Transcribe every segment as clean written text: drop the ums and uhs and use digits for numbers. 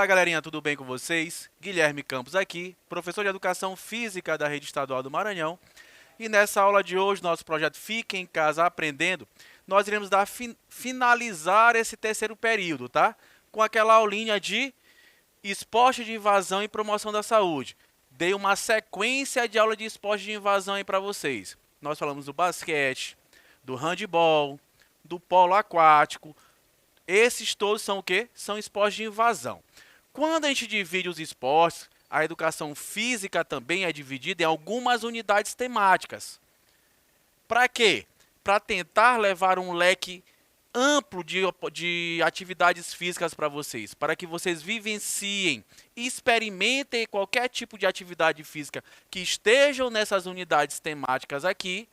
Olá, galerinha, tudo bem com vocês? Guilherme Campos aqui, professor de Educação Física da Rede Estadual do Maranhão. E nessa aula de hoje, nosso projeto Fique em Casa Aprendendo, nós iremos finalizar esse terceiro período, tá? Com aquela aulinha de esporte de invasão e promoção da saúde. Dei uma sequência de aula de esporte de invasão aí para vocês. Nós falamos do basquete, do handebol, do polo aquático. Esses todos são o quê? São esportes de invasão. Quando a gente divide os esportes, a educação física também é dividida em algumas unidades temáticas. Para quê? Para tentar levar um leque amplo de atividades físicas para vocês, para que vocês vivenciem, experimentem qualquer tipo de atividade física que estejam nessas unidades temáticas aqui,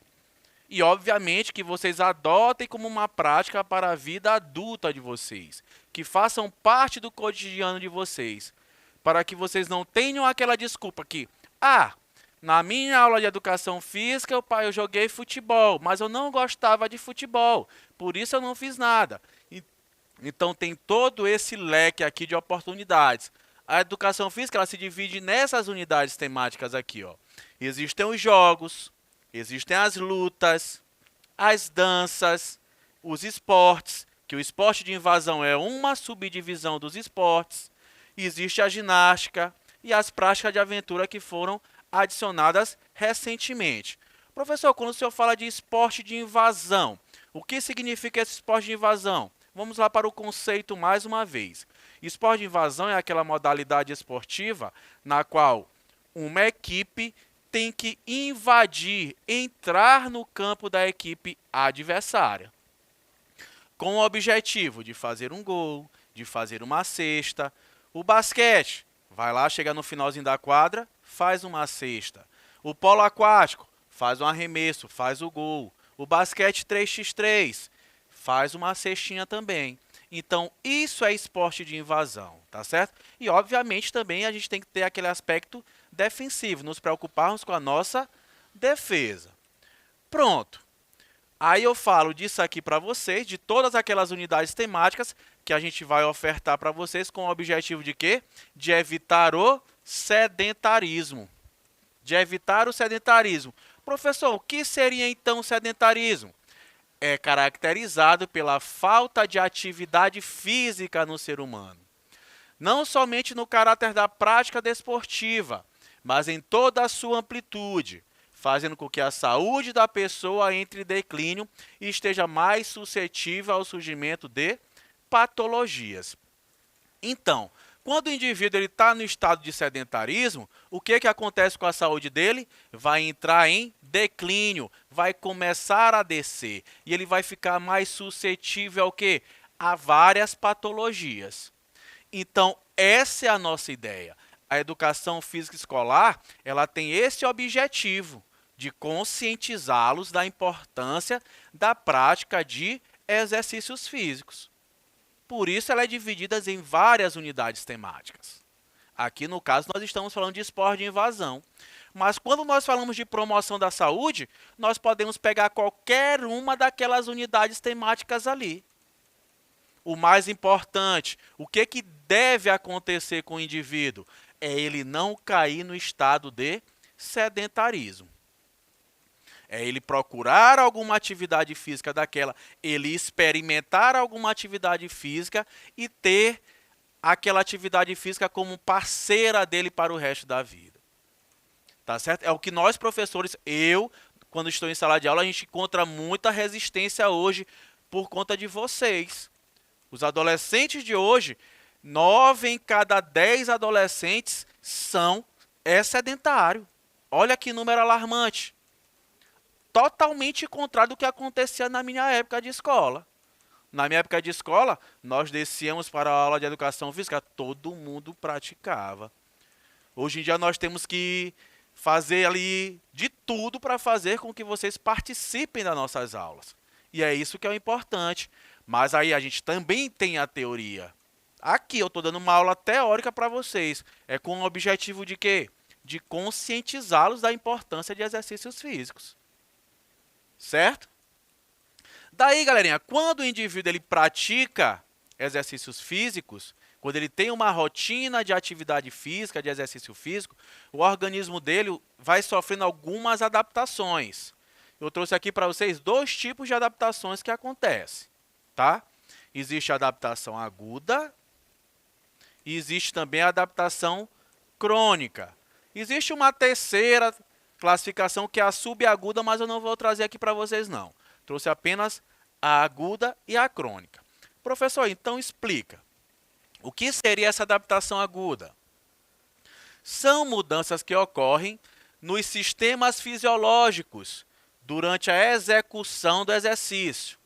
e obviamente que vocês adotem como uma prática para a vida adulta de vocês, que façam parte do cotidiano de vocês, para que vocês não tenham aquela desculpa que, na minha aula de educação física, eu joguei futebol, mas eu não gostava de futebol, por isso eu não fiz nada. Então tem todo esse leque aqui de oportunidades. A educação física ela se divide nessas unidades temáticas aqui, ó. Existem os jogos, existem as lutas, as danças, os esportes, que o esporte de invasão é uma subdivisão dos esportes. Existe a ginástica e as práticas de aventura que foram adicionadas recentemente. Professor, quando o senhor fala de esporte de invasão, o que significa esse esporte de invasão? Vamos lá para o conceito mais uma vez. Esporte de invasão é aquela modalidade esportiva na qual uma equipe tem que invadir, entrar no campo da equipe adversária, com o objetivo de fazer um gol, de fazer uma cesta. O basquete, vai lá, chega no finalzinho da quadra, faz uma cesta. O polo aquático, faz um arremesso, faz o gol. O basquete 3x3, faz uma cestinha também. Então, isso é esporte de invasão, tá certo? E, obviamente, também a gente tem que ter aquele aspecto defensivo, nos preocuparmos com a nossa defesa. Pronto. Aí eu falo disso aqui para vocês, de todas aquelas unidades temáticas que a gente vai ofertar para vocês com o objetivo de quê? De evitar o sedentarismo. De evitar o sedentarismo. Professor, o que seria então o sedentarismo? É caracterizado pela falta de atividade física no ser humano. Não somente no caráter da prática desportiva, mas em toda a sua amplitude, fazendo com que a saúde da pessoa entre em declínio e esteja mais suscetível ao surgimento de patologias. Então, quando o indivíduo está no estado de sedentarismo, o que acontece com a saúde dele? Vai entrar em declínio, vai começar a descer e ele vai ficar mais suscetível ao quê? A várias patologias. Então, essa é a nossa ideia. A educação física escolar, ela tem esse objetivo de conscientizá-los da importância da prática de exercícios físicos. Por isso, ela é dividida em várias unidades temáticas. Aqui, no caso, nós estamos falando de esporte de invasão. Mas quando nós falamos de promoção da saúde, nós podemos pegar qualquer uma daquelas unidades temáticas ali. O mais importante, o que deve acontecer com o indivíduo? É ele não cair no estado de sedentarismo. É ele procurar alguma atividade física daquela, ele experimentar alguma atividade física e ter aquela atividade física como parceira dele para o resto da vida. Tá certo? É o que nós, professores, quando estou em sala de aula, a gente encontra muita resistência hoje por conta de vocês. Os adolescentes de hoje, 9 em cada 10 adolescentes é sedentário. Olha que número alarmante. Totalmente contrário do que acontecia na minha época de escola. Na minha época de escola, nós descíamos para a aula de educação física, todo mundo praticava. Hoje em dia nós temos que fazer ali de tudo para fazer com que vocês participem das nossas aulas. E é isso que é o importante. Mas aí a gente também tem a teoria. Aqui eu estou dando uma aula teórica para vocês. É com o objetivo de quê? De conscientizá-los da importância de exercícios físicos. Certo? Daí, galerinha, quando o indivíduo ele pratica exercícios físicos, Quando ele tem uma rotina de atividade física, de exercício físico, o organismo dele vai sofrendo algumas adaptações. Eu trouxe aqui para vocês 2 tipos de adaptações que acontecem, tá? Existe a adaptação aguda e existe também a adaptação crônica. Existe uma terceira classificação que é a subaguda, mas eu não vou trazer aqui para vocês não. Trouxe apenas a aguda e a crônica. Professor, então explica. O que seria essa adaptação aguda? São mudanças que ocorrem nos sistemas fisiológicos durante a execução do exercício.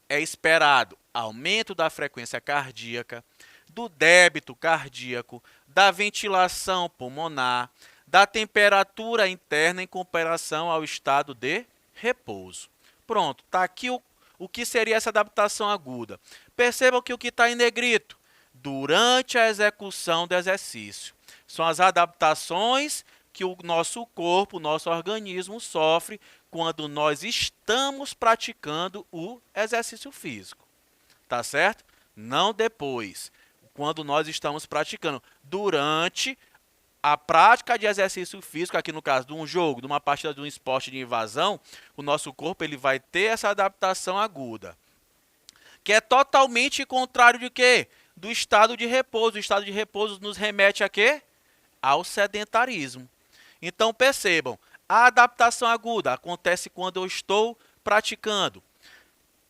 É esperado aumento da frequência cardíaca, do débito cardíaco, da ventilação pulmonar, da temperatura interna em comparação ao estado de repouso. Pronto, está aqui o que seria essa adaptação aguda. Percebam que o que está em negrito, durante a execução do exercício, são as adaptações que o nosso corpo, o nosso organismo sofre quando nós estamos praticando o exercício físico. Tá certo? Não depois. Quando nós estamos praticando. Durante a prática de exercício físico, aqui no caso de um jogo, de uma partida de um esporte de invasão, o nosso corpo ele vai ter essa adaptação aguda. Que é totalmente contrário de quê? Do estado de repouso. O estado de repouso nos remete a quê? Ao sedentarismo. Então percebam, a adaptação aguda acontece quando eu estou praticando.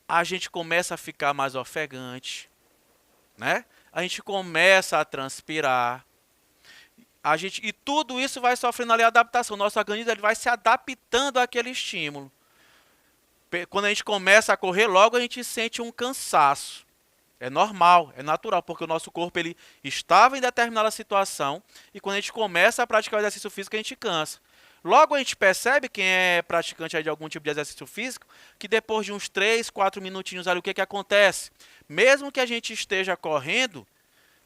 A gente começa a ficar mais ofegante, né? A gente começa a transpirar. E tudo isso vai sofrendo ali a adaptação. Nosso organismo ele vai se adaptando àquele estímulo. Quando a gente começa a correr, logo a gente sente um cansaço. É normal, é natural, porque o nosso corpo ele estava em determinada situação e quando a gente começa a praticar o exercício físico, a gente cansa. Logo a gente percebe, quem é praticante de algum tipo de exercício físico, que depois de uns 3, 4 minutinhos ali, o que acontece? Mesmo que a gente esteja correndo,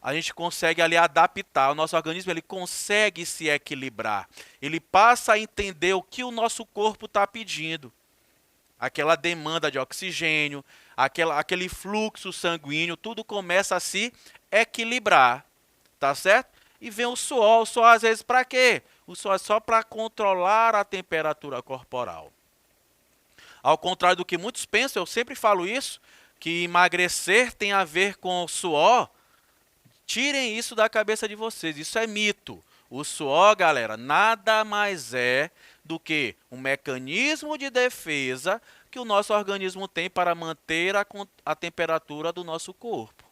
a gente consegue ali adaptar, o nosso organismo ele consegue se equilibrar. Ele passa a entender o que o nosso corpo está pedindo. Aquela demanda de oxigênio, aquele fluxo sanguíneo, tudo começa a se equilibrar, tá certo? E vem o suor às vezes para quê? O suor é só para controlar a temperatura corporal. Ao contrário do que muitos pensam, eu sempre falo isso, que emagrecer tem a ver com o suor. Tirem isso da cabeça de vocês, isso é mito. O suor, galera, nada mais é do que um mecanismo de defesa que o nosso organismo tem para manter a temperatura do nosso corpo.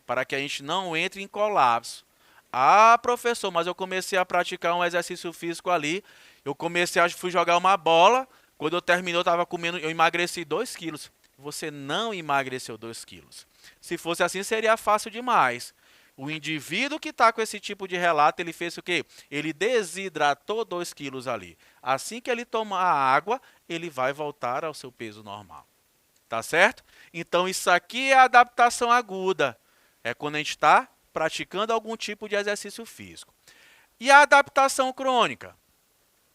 Para que a gente não entre em colapso. Ah, professor, mas eu comecei a praticar um exercício físico ali. Fui jogar uma bola. Quando eu terminei, eu emagreci 2 quilos. Você não emagreceu 2 quilos. Se fosse assim, seria fácil demais. O indivíduo que está com esse tipo de relato, ele fez o quê? Ele desidratou 2 quilos ali. Assim que ele tomar a água, ele vai voltar ao seu peso normal. Tá certo? Então, isso aqui é a adaptação aguda. É quando a gente está praticando algum tipo de exercício físico. E a adaptação crônica?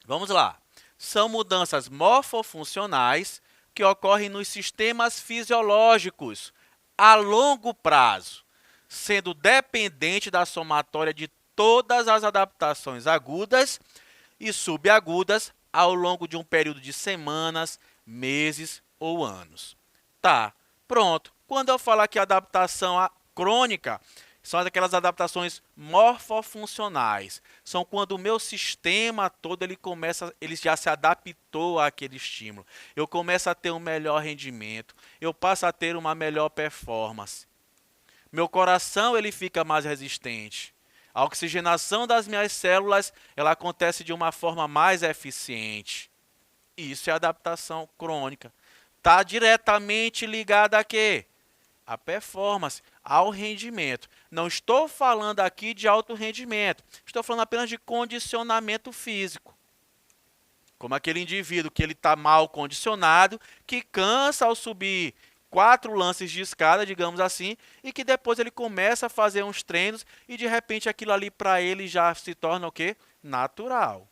Vamos lá. São mudanças morfofuncionais que ocorrem nos sistemas fisiológicos a longo prazo, sendo dependente da somatória de todas as adaptações agudas e subagudas ao longo de um período de semanas, meses ou anos. Tá, pronto. Quando eu falo aqui adaptação crônica, são aquelas adaptações morfofuncionais. São quando o meu sistema todo ele já se adaptou àquele estímulo. Eu começo a ter um melhor rendimento, eu passo a ter uma melhor performance. Meu coração ele fica mais resistente. A oxigenação das minhas células ela acontece de uma forma mais eficiente. Isso é adaptação crônica. Está diretamente ligada a quê? A performance, ao rendimento. Não estou falando aqui de alto rendimento. Estou falando apenas de condicionamento físico. Como aquele indivíduo que ele está mal condicionado, que cansa ao subir 4 lances de escada, digamos assim, e que depois ele começa a fazer uns treinos e de repente aquilo ali para ele já se torna o quê? Natural.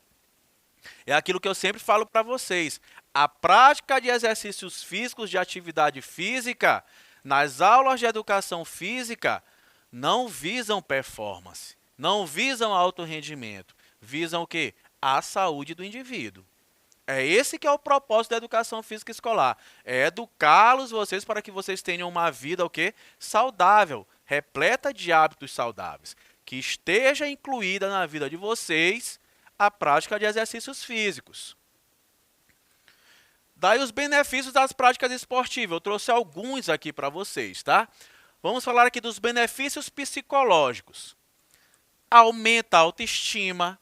É aquilo que eu sempre falo para vocês. A prática de exercícios físicos, de atividade física, nas aulas de educação física, não visam performance, não visam alto rendimento, visam o quê? A saúde do indivíduo. É esse que é o propósito da educação física escolar. É educá-los vocês para que vocês tenham uma vida o quê? Saudável, repleta de hábitos saudáveis. Que esteja incluída na vida de vocês a prática de exercícios físicos. Daí os benefícios das práticas esportivas. Eu trouxe alguns aqui para vocês, tá? Vamos falar aqui dos benefícios psicológicos. Aumenta a autoestima,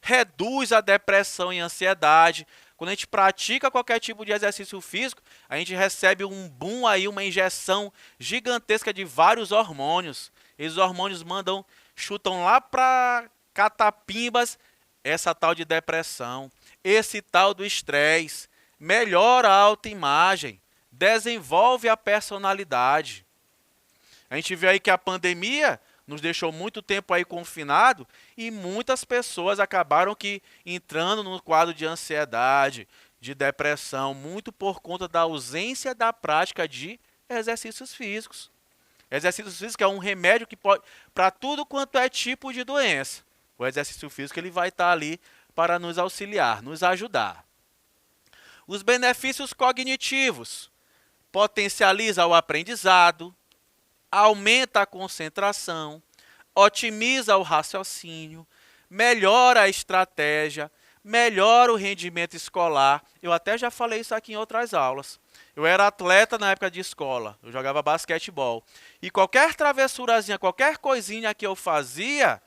reduz a depressão e ansiedade. Quando a gente pratica qualquer tipo de exercício físico, a gente recebe um boom aí, uma injeção gigantesca de vários hormônios. Esses hormônios chutam lá para catapimbas essa tal de depressão, esse tal do estresse, melhora a autoimagem, desenvolve a personalidade. A gente vê aí que a pandemia nos deixou muito tempo aí confinado e muitas pessoas acabaram entrando no quadro de ansiedade, de depressão, muito por conta da ausência da prática de exercícios físicos. Exercício físico é um remédio que pode para tudo quanto é tipo de doença. O exercício físico ele vai estar ali para nos auxiliar, nos ajudar. Os benefícios cognitivos: potencializa o aprendizado, aumenta a concentração, otimiza o raciocínio, melhora a estratégia, melhora o rendimento escolar. Eu até já falei isso aqui em outras aulas. Eu era atleta na época de escola, eu jogava basquetebol. E qualquer travessurazinha, qualquer coisinha que eu fazia,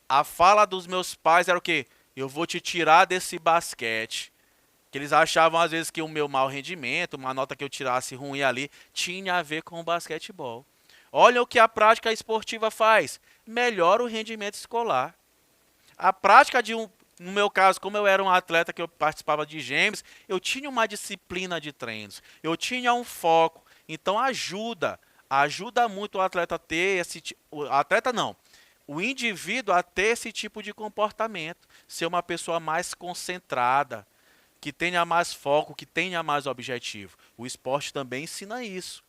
a fala dos meus pais era o quê? Eu vou te tirar desse basquete. Que eles achavam às vezes que o meu mau rendimento, uma nota que eu tirasse ruim ali, tinha a ver com o basquetebol. Olha o que a prática esportiva faz. Melhora o rendimento escolar. A prática no meu caso, como eu era um atleta que eu participava de gêmeos, eu tinha uma disciplina de treinos, eu tinha um foco. Então ajuda muito o atleta a ter o indivíduo a ter esse tipo de comportamento, ser uma pessoa mais concentrada, que tenha mais foco, que tenha mais objetivo. O esporte também ensina isso.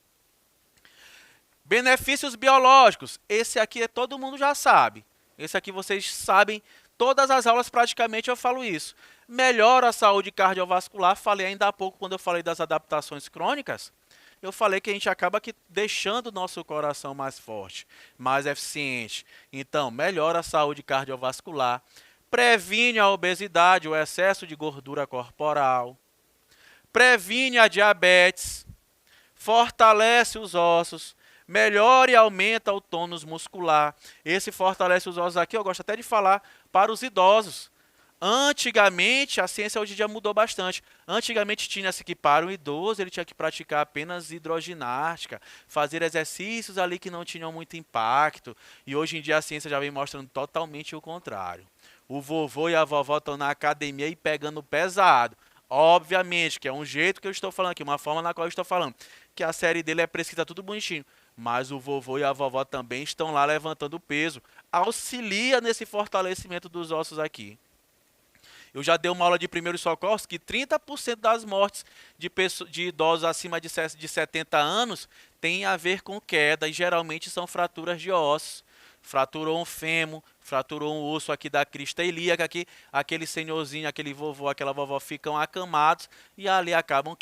Benefícios biológicos. Esse aqui todo mundo já sabe. Esse aqui vocês sabem, todas as aulas praticamente eu falo isso. Melhora a saúde cardiovascular. Falei ainda há pouco quando eu falei das adaptações crônicas. Eu falei que a gente acaba deixando o nosso coração mais forte, mais eficiente. Então, melhora a saúde cardiovascular. Previne a obesidade, o excesso de gordura corporal. Previne a diabetes. Fortalece os ossos. Melhora e aumenta o tônus muscular. Esse fortalece os ossos aqui, eu gosto até de falar para os idosos. Antigamente, a ciência hoje em dia mudou bastante. Antigamente tinha-se que para o idoso, ele tinha que praticar apenas hidroginástica, fazer exercícios ali que não tinham muito impacto. E hoje em dia a ciência já vem mostrando totalmente o contrário. O vovô e a vovó estão na academia e pegando pesado. Obviamente, que é um jeito que eu estou falando aqui, uma forma na qual eu estou falando, que a série dele é prescrita tudo bonitinho. Mas o vovô e a vovó também estão lá levantando peso. Auxilia nesse fortalecimento dos ossos aqui. Eu já dei uma aula de primeiros socorros que 30% das mortes de idosos acima de 70 anos tem a ver com queda e geralmente são fraturas de ossos. Fraturou um fêmur, fraturou um osso aqui da crista ilíaca, aqui, aquele senhorzinho, aquele vovô, aquela vovó ficam acamados e ali acabam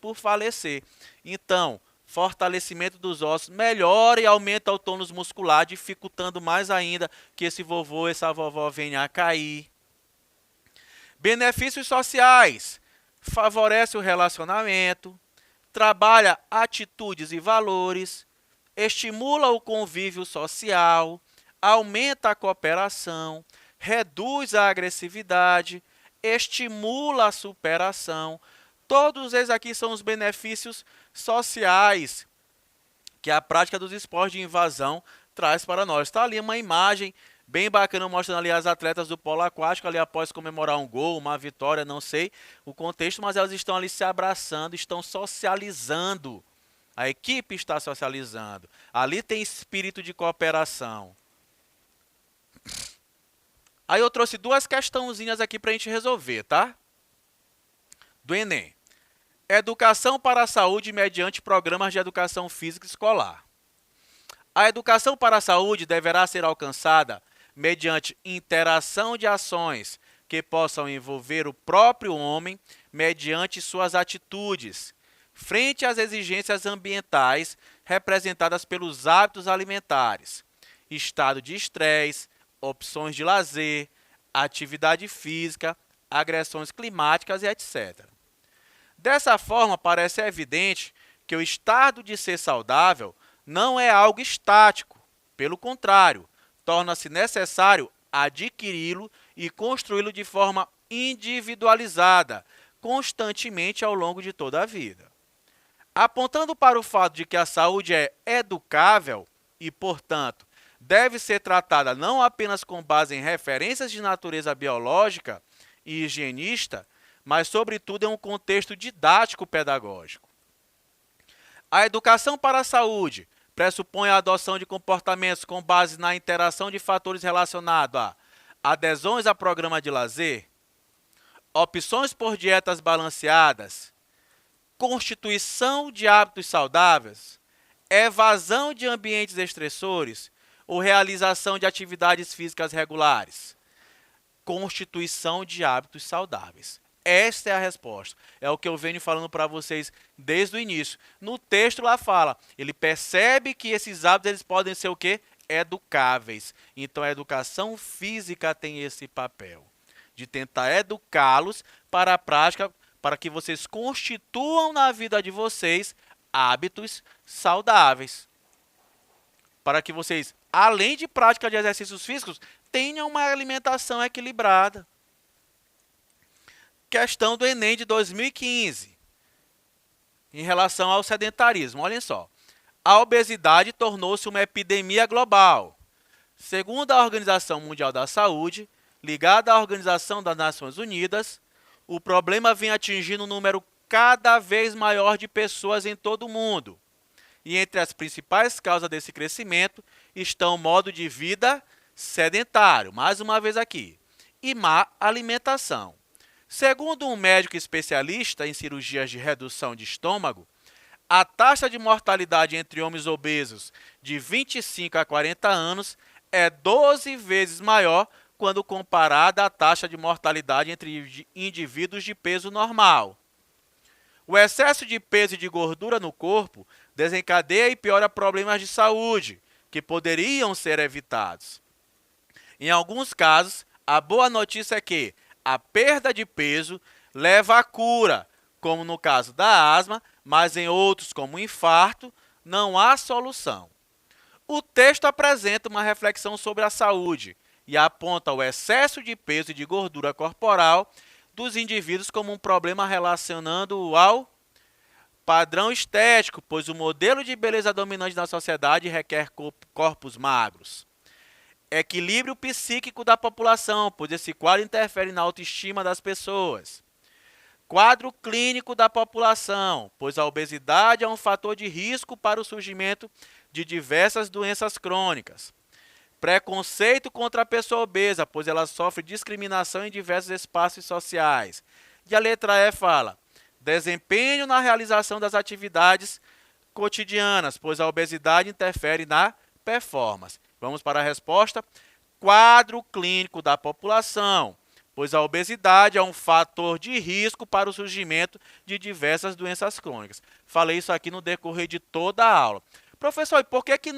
por falecer. Então, fortalecimento dos ossos melhora e aumenta o tônus muscular, dificultando mais ainda que esse vovô, essa vovó venha a cair. Benefícios sociais. Favorece o relacionamento, trabalha atitudes e valores, estimula o convívio social, aumenta a cooperação, reduz a agressividade, estimula a superação. Todos esses aqui são os benefícios sociais que a prática dos esportes de invasão traz para nós. Está ali uma imagem bem bacana mostrando ali as atletas do polo aquático ali após comemorar um gol, uma vitória, não sei o contexto, mas elas estão ali se abraçando, estão socializando. A equipe está socializando. Ali tem espírito de cooperação. Aí eu trouxe duas questãozinhas aqui para a gente resolver, tá? Do Enem. Educação para a saúde mediante programas de educação física escolar. A educação para a saúde deverá ser alcançada mediante interação de ações que possam envolver o próprio homem mediante suas atitudes, frente às exigências ambientais representadas pelos hábitos alimentares, estado de estresse, opções de lazer, atividade física, agressões climáticas e etc. Dessa forma, parece evidente que o estado de ser saudável não é algo estático. Pelo contrário, torna-se necessário adquiri-lo e construí-lo de forma individualizada, constantemente ao longo de toda a vida. Apontando para o fato de que a saúde é educável e, portanto, deve ser tratada não apenas com base em referências de natureza biológica e higienista, mas, sobretudo, em um contexto didático-pedagógico. A educação para a saúde pressupõe a adoção de comportamentos com base na interação de fatores relacionados a adesões a programa de lazer, opções por dietas balanceadas, constituição de hábitos saudáveis, evasão de ambientes estressores ou realização de atividades físicas regulares. Constituição de hábitos saudáveis. Esta é a resposta. É o que eu venho falando para vocês desde o início. No texto lá fala, ele percebe que esses hábitos eles podem ser o quê? Educáveis. Então a educação física tem esse papel de tentar educá-los para a prática, para que vocês constituam na vida de vocês hábitos saudáveis. Para que vocês, além de prática de exercícios físicos, tenham uma alimentação equilibrada. Questão do Enem de 2015, em relação ao sedentarismo. Olhem só, a obesidade tornou-se uma epidemia global. Segundo a Organização Mundial da Saúde, ligada à Organização das Nações Unidas, o problema vem atingindo um número cada vez maior de pessoas em todo o mundo. E entre as principais causas desse crescimento estão o modo de vida sedentário, mais uma vez aqui, e má alimentação. Segundo um médico especialista em cirurgias de redução de estômago, a taxa de mortalidade entre homens obesos de 25 a 40 anos é 12 vezes maior quando comparada à taxa de mortalidade entre indivíduos de peso normal. O excesso de peso e de gordura no corpo desencadeia e piora problemas de saúde, que poderiam ser evitados. Em alguns casos, a boa notícia é que a perda de peso leva à cura, como no caso da asma, mas em outros, como o infarto, não há solução. O texto apresenta uma reflexão sobre a saúde e aponta o excesso de peso e de gordura corporal dos indivíduos como um problema relacionando-o ao padrão estético, pois o modelo de beleza dominante na sociedade requer corpos magros. Equilíbrio psíquico da população, pois esse quadro interfere na autoestima das pessoas. Quadro clínico da população, pois a obesidade é um fator de risco para o surgimento de diversas doenças crônicas. Preconceito contra a pessoa obesa, pois ela sofre discriminação em diversos espaços sociais. E a letra E fala: desempenho na realização das atividades cotidianas, pois a obesidade interfere na performance. Vamos para a resposta. Quadro clínico da população, pois a obesidade é um fator de risco para o surgimento de diversas doenças crônicas. Falei isso aqui no decorrer de toda a aula. Professor, e por que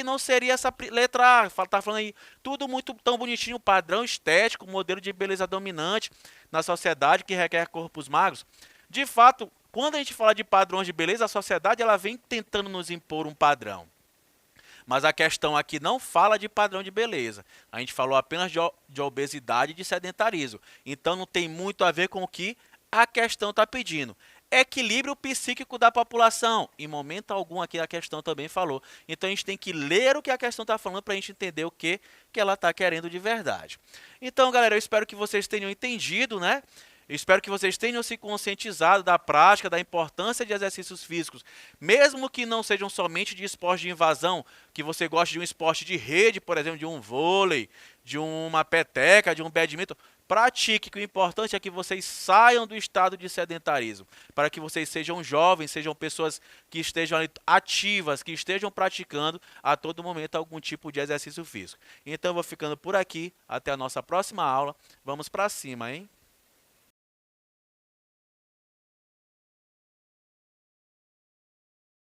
não seria essa letra A? Está falando aí tudo muito tão bonitinho, padrão estético, modelo de beleza dominante na sociedade que requer corpos magros. De fato, quando a gente fala de padrões de beleza, a sociedade ela vem tentando nos impor um padrão. Mas a questão aqui não fala de padrão de beleza. A gente falou apenas de obesidade e de sedentarismo. Então não tem muito a ver com o que a questão está pedindo. Equilíbrio psíquico da população. Em momento algum aqui a questão também falou. Então a gente tem que ler o que a questão está falando para a gente entender o que ela está querendo de verdade. Então, galera, eu espero que vocês tenham entendido, né? Eu espero que vocês tenham se conscientizado da prática, da importância de exercícios físicos, mesmo que não sejam somente de esporte de invasão, que você goste de um esporte de rede, por exemplo, de um vôlei, de uma peteca, de um badminton. pratique, que o importante é que vocês saiam do estado de sedentarismo, para que vocês sejam jovens, sejam pessoas que estejam ali ativas, que estejam praticando a todo momento algum tipo de exercício físico. Então eu vou ficando por aqui, até a nossa próxima aula. Vamos para cima, hein?